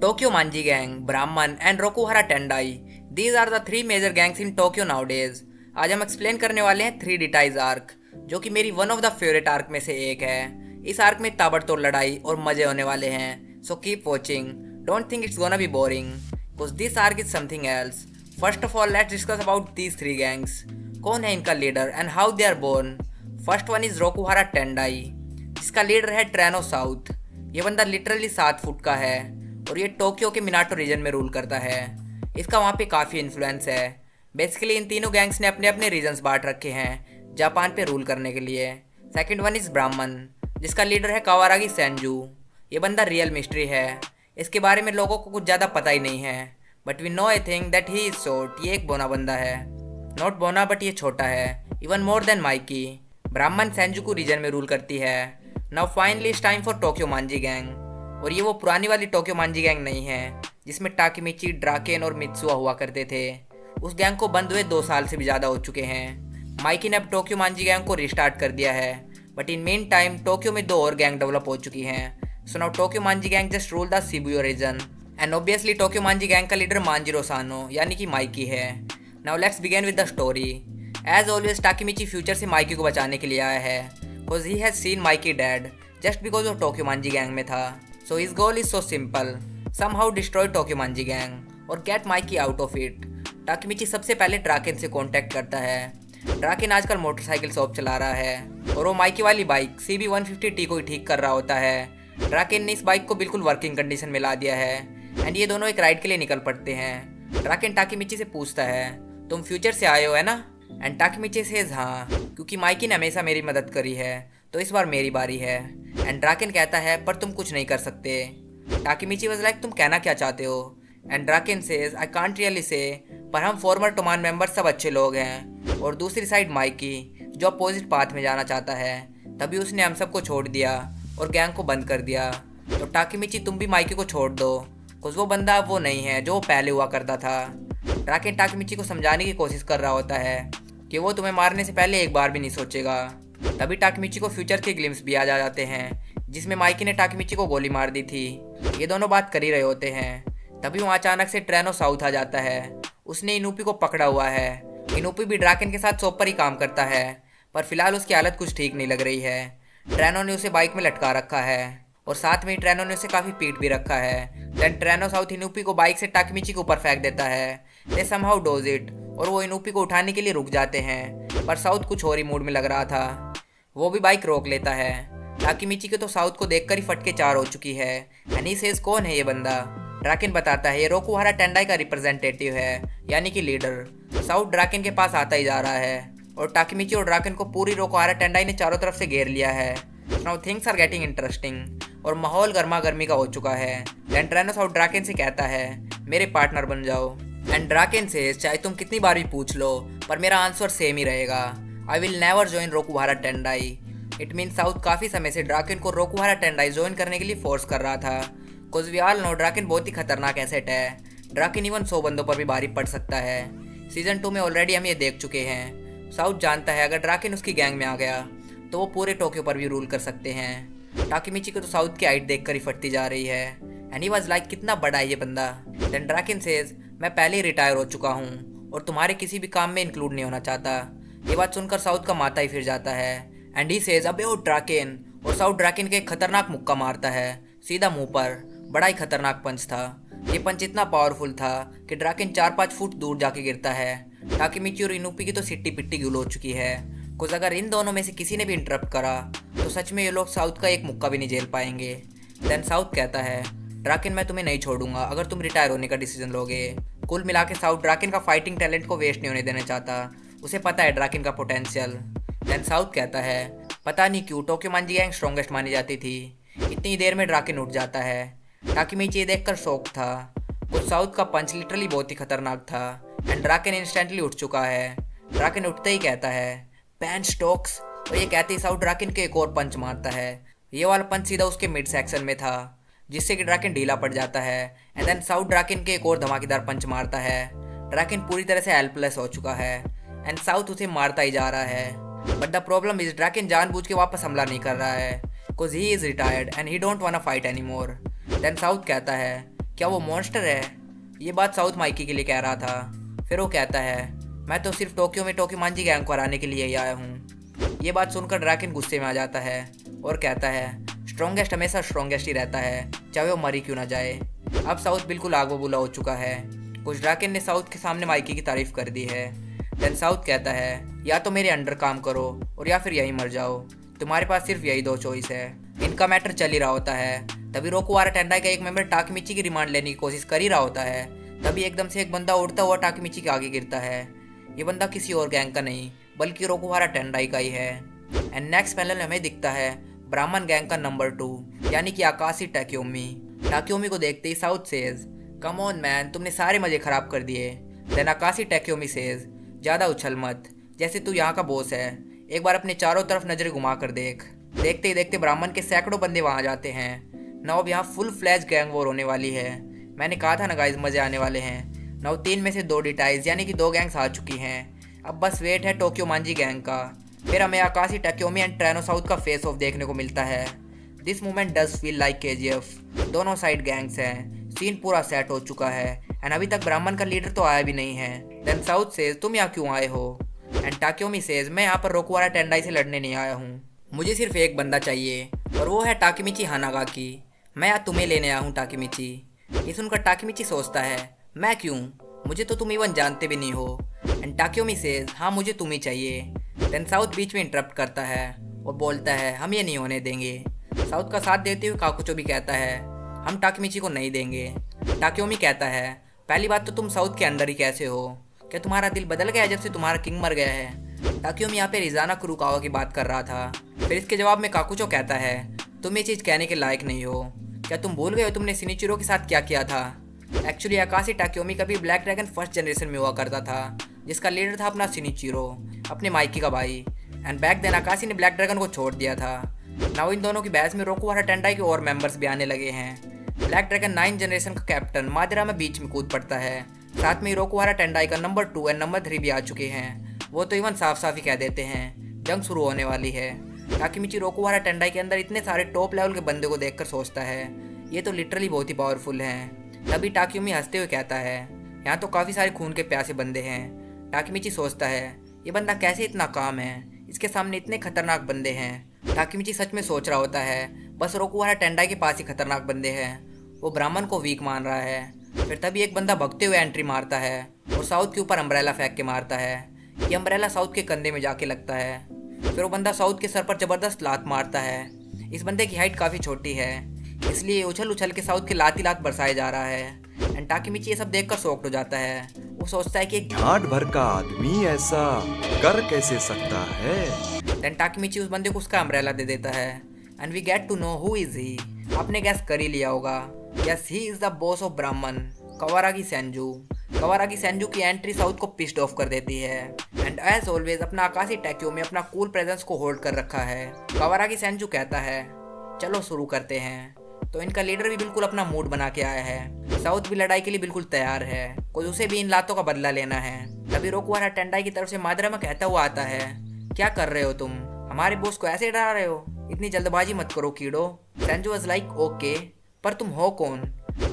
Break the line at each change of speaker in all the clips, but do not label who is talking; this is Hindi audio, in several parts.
Tokyo Manji Gang, Brahman and Rokuhara Tendai. These are the three major gangs in Tokyo nowadays. आज हम एक्सप्लेन करने वाले हैं थ्री डिटाइज आर्क, जो कि मेरी one of the favourite arc में से एक है। इस आर्क में ताबड़तोड़ लड़ाई और मजे होने वाले हैं, so keep watching. Don't think it's gonna be boring, because this arc is something else. First of all let's discuss about these three gangs. कौन है इनका leader and how they are born. First one is Rokuhara Tandai, जिसका लीडर है ट्रेनो साउथ। ये बंदा लिटरली 7 फुट का है और ये टोक्यो के मिनाटो रीजन में रूल करता है। इसका वहाँ पे काफ़ी इन्फ्लुएंस है। बेसिकली इन तीनों गैंग्स ने अपने अपने रीजन्स बांट रखे हैं जापान पे रूल करने के लिए। सेकंड वन इज़ ब्राह्मण, जिसका लीडर है कावारागी सेंजू। ये बंदा रियल मिस्ट्री है, इसके बारे में लोगों को कुछ ज़्यादा पता ही नहीं है, but we know I think that he is short. ये एक बोना बंदा है, नॉट बोना बट ये छोटा है, इवन मोर देन माइकी। ब्राह्मण सेंजू रीजन में रूल करती है। Now finally it's time for Tokyo Manji gang. और ये वो पुरानी वाली टोक्यो मांजी गैंग नहीं है जिसमें टाकिमिची, ड्राकेन और मित्सुआ हुआ करते थे। उस गैंग को बंद हुए 2 साल से भी ज़्यादा हो चुके हैं। माइकी ने अब टोक्यो मांजी गैंग को रिस्टार्ट कर दिया है, but in meantime Tokyo में 2 और गैंग डेवलप हो चुकी हैं। So now Tokyo Manji gang just rule the Shibuya region and obviously Tokyo Manji gang का लीडर मांजिरो सानो यानी कि माइकी है। Now let's begin with the story. As always Takemichi future से माइकी को बचाने के लिए आया है, because he has seen Mikey dead just because वो टोक्यो मांजी गैंग में था। So his goal is so simple, somehow destroy Tokyo Manji gang और get Mikey out of it। टाकिमिची सबसे पहले ड्राकेन से कांटेक्ट करता है। ड्राकेन आजकल मोटरसाइकिल शॉप चला रहा है और वो माइकी वाली बाइक CB150T को ही ठीक कर रहा होता है। ड्राकेन ने इस बाइक को बिल्कुल वर्किंग कंडीशन में ला दिया है एंड ये दोनों एक राइड के लिए निकल पड़ते हैं। ड्राकेन टाकिमिची से पूछता है, तुम फ्यूचर से आए हो है ना? एंड टाकिमिची सेज हाँ, क्योंकि माइकी ने हमेशा मेरी मदद करी है तो इस बार मेरी बारी है। एंड ड्राकेन कहता है, पर तुम कुछ नहीं कर सकते। टाकिमिची वाज लाइक, तुम कहना क्या चाहते हो? And Draken says, I can't really say, पर हम फॉर्मर टोमान मेंबर सब अच्छे लोग हैं। और दूसरी साइड माइकी जो अपोजिट पाथ में जाना चाहता है, तभी उसने हम सबको छोड़ दिया और गैंग को बंद कर दिया। तो टाकिमिची तुम भी माइकी को छोड़ दो, कुछ वो बंदा अब वो नहीं है जो वो पहले हुआ करता था। ड्राकेन टाकिमिची को समझाने की कोशिश कर रहा होता है कि वो तुम्हें मारने से पहले एक बार भी नहीं सोचेगा। तभी टाकिमिची को फ्यूचर के ग्लिम्स भी आ जाते हैं जिसमें माइकी ने टाकिमिची को गोली मार दी थी। ये दोनों बात कर ही रहे होते हैं, तभी वहाँ अचानक से ट्रेनो साउथ आ जाता है। उसने इनूपी को पकड़ा हुआ है। इनूपी भी ड्राकेन के साथ शॉप पर ही काम करता है, पर फिलहाल उसकी हालत कुछ ठीक नहीं लग रही है। ट्रेनो ने उसे बाइक में लटका रखा है और साथ में ही ट्रेनो ने उसे काफ़ी पीट भी रखा है। देन ट्रेनो साउथ इनूपी को बाइक से टाकिमिची के ऊपर फेंक देता है। दे समहाउ डोज इट और वो इनूपी को उठाने के लिए रुक जाते हैं, पर साउथ कुछ और ही मूड में लग रहा था। वो भी बाइक रोक लेता है। टाकिमिची के तो साउथ को देखकर ही फटके 4 हो चुकी है। एंड ही सेज, कौन है ये बंदा? ड्राकेन बताता है, ये रोकुहारा टेंडाई का रिप्रेजेंटेटिव है, यानी कि लीडर। साउथ ड्राकेन के पास आता ही जा रहा है और टाकिमिची और ड्राकेन को पूरी रोकुहारा टेंडाई ने चारों तरफ से घेर लिया है। Now things are getting interesting और माहौल गर्मा गर्मी का हो चुका है। देन ट्रेनो साउथ ड्राकेन से कहता है, मेरे पार्टनर बन जाओ। एंड ड्राकेन से, चाहे तुम कितनी बार भी पूछ लो, पर मेरा आंसर सेम ही रहेगा, I will never join Rokuhara Tandai. It mean South काफ़ी समय से ड्राकेन को रोकुहारा टेंडाई ज्वाइन करने के लिए फोर्स कर रहा था। बिकॉज वी ऑल नो ड्राकेन बहुत ही खतरनाक एसेट है। ड्राकेन इवन 100 बंदों पर भी भारी पड़ सकता है। सीजन 2 में ऑलरेडी हम ये देख चुके हैं। साउथ जानता है अगर ड्राकेन उसकी गैंग में आ गया तो वो पूरे टोक्यो पर भी रूल कर सकते हैं। टाकिमिची को तो साउथ की हाइट देखकर ही फटती जा रही है एंड ही वाज लाइक, कितना बड़ा है ये बंदा। देन ड्राकेन सेज, मैं पहले ही रिटायर हो चुका हूँ और तुम्हारे किसी भी काम में इंक्लूड नहीं होना चाहता। ये बात सुनकर साउथ का माथा ही फिर जाता है एंड ही सेज, अबे ओ ड्राकेन। और साउथ ड्राकेन के एक खतरनाक मुक्का मारता है सीधा मुंह पर। बड़ा ही खतरनाक पंच था। ये पंच इतना पावरफुल था कि ड्राकेन 4-5 फुट दूर जाके गिरता है। टाकिमिची और इनूपी की तो सिट्टी पिट्टी गुल हो चुकी है। कुछ अगर इन दोनों में से किसी ने भी इंटरप्ट करा तो सच में ये लोग साउथ का एक मुक्का भी नहीं झेल पाएंगे। देन साउथ कहता है, ड्राकेन मैं तुम्हें नहीं छोड़ूंगा अगर तुम रिटायर होने का डिसीजन लोगे। कुल मिला के साउथ ड्राकेन का फाइटिंग टैलेंट को वेस्ट नहीं होने देना चाहता। उसे पता है ड्राकेन का पोटेंशियल। देन साउथ कहता है, पता नहीं क्यों टोक्यो मांजी गैंग स्ट्रॉन्गेस्ट मानी जाती थी। इतनी देर में ड्राकेन उठ जाता है। टाकिमिची ये देखकर शॉक था। कुछ साउथ का पंच लिटरली बहुत ही खतरनाक था एंड ड्राकेन इंस्टेंटली उठ चुका है। ड्राकेन उठते ही कहता है, पैन स्टॉक्स, और ये कहते ही साउथ ड्राकेन के एक और पंच मारता है। ये वाला पंच सीधा उसके मिड सेक्शन में था जिससे कि ड्राकेन ढीला पड़ जाता है। एंड देन साउथ ड्राकेन के एक और धमाकेदार पंच मारता है। ड्राकेन पूरी तरह से हेल्पलेस हो चुका है एंड साउथ उसे मारता ही जा रहा है। But the problem is Draken जानबूझ के वापस हमला नहीं कर रहा है because he is retired and he don't want fight any more. Then South कहता है क्या वो मॉन्स्टर है? ये बात साउथ माइकी के लिए कह रहा था। फिर वो कहता है, मैं तो सिर्फ टोक्यो में टोक्योमांजी गैंग को हराने के लिए ही आया हूँ। ये बात सुनकर ड्रैकन गुस्से में आ जाता है और कहता है, स्ट्रॉन्गेस्ट हमेशा स्ट्रॉन्गेस्ट ही रहता है, चाहे वो मरी क्यों ना जाए। अब साउथ बिल्कुल आग बबूला हो चुका है। कुछ ड्रैकन ने साउथ के सामने माइकी की तारीफ कर दी है। देन साउथ कहता है, या तो मेरे अंडर काम करो और या फिर यहीं मर जाओ, तुम्हारे पास सिर्फ यही दो चॉइस है। इनका मैटर चल ही रहा होता है, तभी रोकुहारा टेंडाई का एक मेंबर टाकीमिची की रिमांड लेने की कोशिश कर ही रहा होता है। तभी एकदम से एक बंदा उड़ता हुआ टाकीमिची के आगे गिरता है। ये बंदा किसी और गैंग का नहीं बल्कि रोकुहारा टेंडाई का ही है। एंड नेक्स्ट पैनल में हमें दिखता है ब्राह्मण गैंग का नंबर 2 यानी कि आकाशी टाक्योमी। टाक्योमी को देखते ही South says, come on man, तुमने सारे मजे खराब कर दिए। देन आकाशी टाक्योमी सेज, ज़्यादा उछल मत, जैसे तू यहाँ का बॉस है, एक बार अपने चारों तरफ नजरें घुमा कर देख। देखते ही देखते ब्राह्मण के सैकड़ों बंदे वहाँ जाते हैं। नाउ अब यहाँ फुल फ्लैश गैंग वॉर होने वाली है। मैंने कहा था ना गाइस, मजे आने वाले हैं। नाउ 3 में से 2 डिटाइज यानी कि 2 गैंग्स आ चुकी हैं। अब बस वेट है टोक्योमांजी गैंग का। फिर हमें आकाशी टाक्योमी एंड ट्रेनो साउथ का फेस ऑफ देखने को मिलता है। This moment does feel like KGF। दोनों साइड गैंग्स हैं, सीन पूरा सेट हो चुका है एंड अभी तक ब्राह्मण का लीडर तो आया भी नहीं है। देन साउथ सेज, तुम यहाँ क्यों आए हो? एंड टाक्योमी सेज, मैं यहाँ पर रोकुहारा टेंडाई से लड़ने नहीं आया हूँ, मुझे सिर्फ एक बंदा चाहिए और वो है टाकीमिची हानागाकी। मैं यहाँ तुम्हें लेने आया हूँ टाकीमिची। ये सुनकर टाकीमिची सोचता है, मैं क्यों, मुझे तो तुम इवन जानते भी नहीं हो। एंड टाक्योमी सेज, हाँ मुझे तुम ही चाहिए। देन साउथ बीच में इंटरप्ट करता है और बोलता है, हम ये नहीं होने देंगे। साउथ का साथ देते हुए काकुचो भी कहता है, हम टाकीमिची को नहीं देंगे। टाक्योमी कहता है, पहली बात तो तुम साउथ के अंदर ही कैसे हो? क्या तुम्हारा दिल बदल गया जब से तुम्हारा किंग मर गया है? टाक्योमी यहाँ पे रिजाना कुरुकावा की बात कर रहा था। फिर इसके जवाब में काकुचो कहता है, तुम ये चीज़ कहने के लायक नहीं हो। क्या तुम भूल गए हो तुमने शिनिचिरो के साथ क्या किया था? एक्चुअली आकाशी टाक्योमी का भी ब्लैक ड्रैगन फर्स्ट जनरेशन में हुआ करता था, जिसका लीडर था अपना शिनिचिरो, अपने माइकी का भाई। एंड बैक देन आकाशी ने ब्लैक ड्रैगन को छोड़ दिया था। नाउ इन दोनों की बहस में रोकुहारा टेंडाई के और मेंबर्स भी आने लगे हैं। ब्लैक ड्रैगन 9 जनरेशन का कैप्टन मादरा में बीच में कूद पड़ता है। साथ में रोकुहारा टेंडाई का नंबर 2 एंड नंबर 3 भी आ चुके हैं। वो तो इवन साफ साफ ही कह देते हैं जंग शुरू होने वाली है। टाकीमिची रोकुहारा टेंडाई के अंदर इतने सारे टॉप लेवल के बंदे को देखकर सोचता है, ये तो लिटरली बहुत ही पावरफुल हैं। तभी टाक्योमी हंसते हुए कहता है, यहाँ तो काफ़ी सारे खून के प्यासे बंदे हैं। टाकीमिची सोचता है, ये बंदा कैसे इतना काम है, इसके सामने इतने खतरनाक बंदे हैं। टाकीमिची सच में सोच रहा होता है, बस रोकुहारा टेंडाई के पास ही खतरनाक बंदे हैं। वो ब्राह्मण को वीक मान रहा है। फिर तभी एक बंदा भगते हुए एंट्री मारता है और साउथ के ऊपर अम्ब्रेला फेंक के मारता है। ये अम्ब्रेला साउथ के कंधे में जाके लगता है। फिर वो बंदा साउथ के सर पर जबरदस्त लात मारता है। इस बंदे की हाइट काफ़ी छोटी है, इसलिए उछल उछल के साउथ के लात ही लात बरसाया जा रहा है। एंड टाकीमिची ये सब देखकर शॉक्ड हो जाता है। वो सोचता है कि एक
झाट भर का आदमी ऐसा कर कैसे सकता है।
देन टाकीमिची उस बंदे को उसका अम्ब्रेला दे देता है। And we get to know who is he. आपने गैस कर ही लिया होगा, yes he is the boss of Brahman, Kawaragi Senju. Kawaragi Senju की एंट्री साउथ को पिस्ड ऑफ कर देती है। एंड एज ऑलवेज अपना आकाशी टैक्यो में अपना कूल प्रेजेंस को होल्ड कर रखा है। कवारागी सेंजू कहता है, चलो शुरू करते हैं। तो इनका लीडर भी बिल्कुल अपना मूड बना के आया है। साउथ भी लड़ाई के लिए बिल्कुल तैयार है, कोई उसे भी इन लातों का बदला लेना है। तभी रोकुहारा टेंडाई की तरफ से मादरा में कहता हुआ आता है, क्या कर रहे हो तुम, हमारे बॉस को ऐसे डरा रहे हो, इतनी जल्दबाजी मत करो कीड़ो। सेंजू वाज लाइक ओके, पर तुम हो कौन?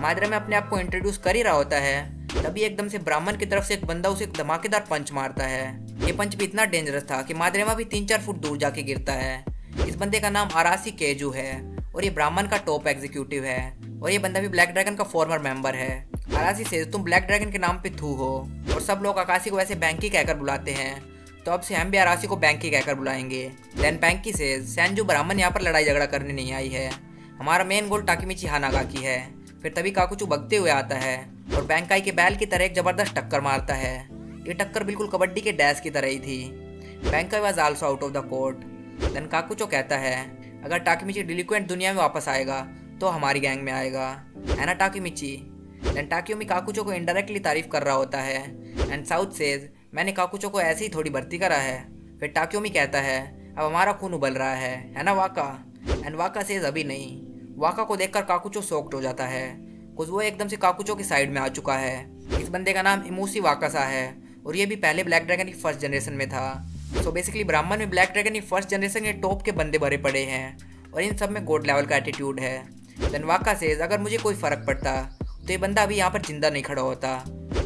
मादरा में अपने आप को इंट्रोड्यूस कर ही रहा होता है। तभी एकदम से ब्राह्मण की तरफ से एक बंदा उसे एक धमाकेदार पंच मारता है। ये पंच भी इतना डेंजरस था कि मादरेमा भी 3-4 फुट दूर जाके गिरता है। इस बंदे का नाम आरासी केजू है और ये ब्राह्मण का टॉप एग्जीक्यूटिव है और ये बंदा भी ब्लैक ड्रैगन का फॉर्मर मेंबर है। आरासी से तुम ब्लैक ड्रैगन के नाम पे थू हो और सब लोग आकाशी को वैसे बैंकी कहकर बुलाते हैं, तो अब से हम भी आरासी को बैंकी कहकर बुलाएंगे। देन बैंकी से सेंजू ब्राह्मण यहाँ पर लड़ाई झगड़ा करने नहीं आई है, हमारा मेन गोल टाकीमिची हानागाकी है। फिर तभी काकुचू भगते हुए आता है और बैंकाई के बैल की तरह एक जबरदस्त टक्कर मारता है। ये टक्कर बिल्कुल कबड्डी के डैश की तरह ही थी। Benkei was also out of the court. Then Kakucho कहता है, अगर टाकीमिची डिलिक्वेंट दुनिया में वापस आएगा तो हमारी गैंग में आएगा, है ना टाकीमिची? देन टाकियोमी काकुचो को इनडायरेक्टली तारीफ कर रहा होता है। एंड साउथ सेज, मैंने काकुचो को ऐसे ही थोड़ी भर्ती करा है। फिर टाकियोमी कहता है, अब हमारा खून उबल रहा है ना वाका? एंड वाका सेज, अभी नहीं। वाका को देखकर काकुचो शॉक्ड हो जाता है, कुछ वो एकदम से काकुचो की साइड में आ चुका है। इस बंदे का नाम इमोसी वाकासा है और ये भी पहले ब्लैक ड्रैगन की फर्स्ट जनरेशन में था। सो बेसिकली ब्राह्मण में ब्लैक ड्रैगन की फर्स्ट जनरेशन के टॉप के बंदे भरे पड़े हैं और इन सब में गॉड लेवल का एटीट्यूड है। देन वाका सेज, अगर मुझे कोई फ़र्क पड़ता तो ये बंदा अभी यहाँ पर जिंदा नहीं खड़ा होता।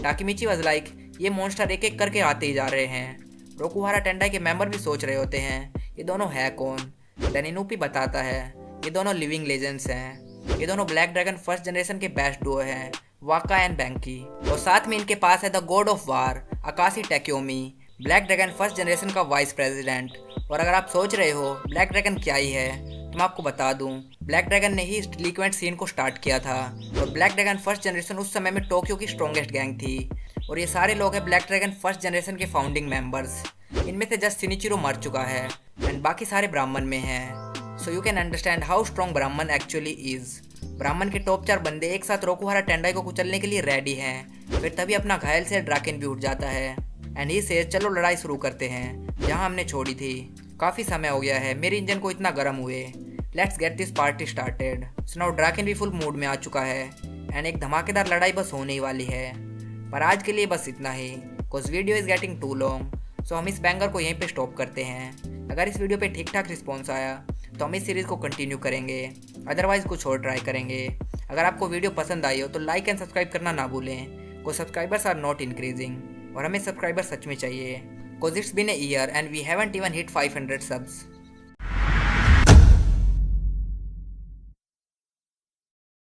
टाकीमिची वाज लाइक, ये मॉन्स्टर एक एक करके आते ही जा रहे हैं। रोकुहारा टेंडाई के मेंबर भी सोच रहे होते हैं ये दोनों है कौन। देन इनुपी बताता है ये दोनों लिविंग लेजेंड्स हैं। ये दोनों ब्लैक ड्रैगन फर्स्ट जनरेशन के बेस्ट डुओ हैं, वाका एंड बैंकी। और साथ में इनके पास है the god of war Akashi Takeomi, black dragon first generation का वाइस प्रेसिडेंट। और अगर आप सोच रहे हो ब्लैक ड्रैगन क्या ही है, तो मैं आपको बता दूं ब्लैक ड्रैगन ने ही इस डिलीक्वेंट सीन को स्टार्ट किया था। और ब्लैक ड्रैगन फर्स्ट जनरेशन उस समय में टोक्यो की स्ट्रॉन्गेस्ट गैंग थी। और ये सारे लोग हैं ब्लैक ड्रैगन फर्स्ट जनरेशन के फाउंडिंग मेंबर्स। इनमें से जस्ट शिनिचिरो मर चुका है एंड बाकी सारे ब्राह्मण में हैं। So you can understand how strong ब्राह्मण एक्चुअली इज। ब्राह्मण के टॉप 4 बंदे एक साथ रोकुहारा टेंडाई को कुचलने के लिए रेडी हैं। फिर तभी अपना घायल से ड्रैकन भी उठ जाता है एंड ही से चलो लड़ाई शुरू करते हैं जहां हमने छोड़ी थी। काफ़ी समय हो गया है मेरे इंजन को इतना गर्म हुए। Let's get this party started. So now Draken भी फुल मूड में आ चुका है एंड एक धमाकेदार लड़ाई बस होने ही वाली है। पर आज के लिए बस इतना ही, because video is getting too long. So हम इस बैंगर को यहीं पे स्टॉप करते हैं। अगर इस वीडियो पे ठीक ठाक रिस्पॉन्स आया तो हम इस सीरीज़ को कंटिन्यू करेंगे, अदरवाइज़ कुछ और ट्राई करेंगे। अगर आपको वीडियो पसंद आई हो तो लाइक एंड सब्सक्राइब करना ना भूलें, को सब्सक्राइबर्स आर नॉट इंक्रीजिंग और हमें सब्सक्राइबर सच में चाहिए, because it's been a year and we haven't even hit 500 subs.